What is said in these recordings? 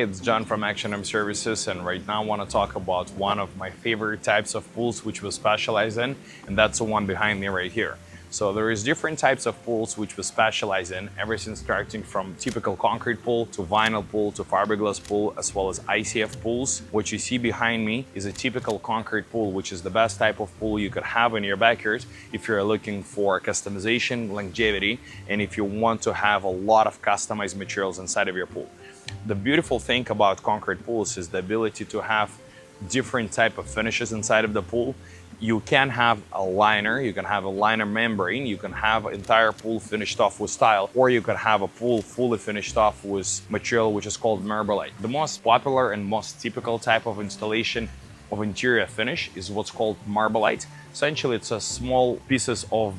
it's John from H&M Services, and right now I want to talk about one of my favorite types of pools which we specialize in, and that's the one behind me right here. So there is different types of pools which we specialize in, everything starting from typical concrete pool to vinyl pool to fiberglass pool, as well as ICF pools. What you see behind me is a typical concrete pool, which is the best type of pool you could have in your backyard if you're looking for customization, longevity, and if you want to have a lot of customized materials inside of your pool. The beautiful thing about concrete pools is the ability to have different type of finishes inside of the pool. You can have a liner, you can have a liner membrane, you can have entire pool finished off with tile, or you can have a pool fully finished off with material which is called Marbleite. The most popular and most typical type of installation of interior finish is what's called Marbleite. Essentially, it's a small pieces of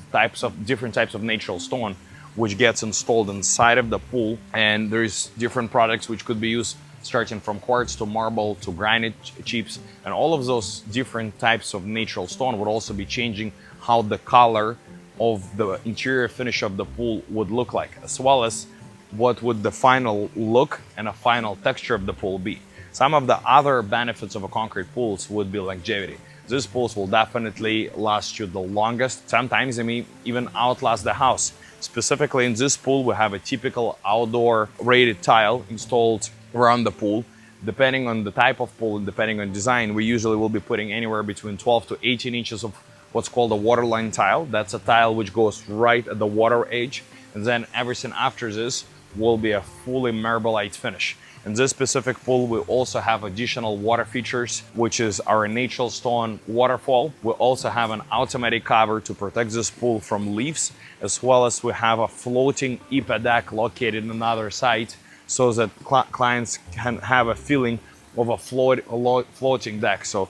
different types of natural stone which gets installed inside of the pool, and there's different products which could be used starting from quartz to marble to granite chips, and all of those different types of natural stone would also be changing how the color of the interior finish of the pool would look like, as well as what would the final look and a final texture of the pool be. Some of the other benefits of a concrete pools would be longevity. These pools will definitely last you the longest. Sometimes they may even outlast the house. Specifically in this pool, we have a typical outdoor rated tile installed around the pool. Depending on the type of pool and depending on design, we usually will be putting anywhere between 12 to 18 inches of what's called a waterline tile. That's a tile which goes right at the water edge. And then everything after this will be a fully Marbleite finish. In this specific pool, we also have additional water features, which is our natural stone waterfall. We also have an automatic cover to protect this pool from leaves, as well as we have a floating IPA deck located on another side, so that clients can have a feeling of a floating deck. So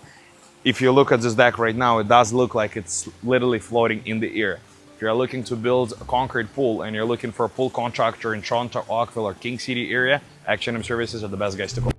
if you look at this deck right now, it does look like it's literally floating in the air. If you're looking to build a concrete pool and you're looking for a pool contractor in Toronto, Oakville, or King City area, H&M Services are the best guys to call.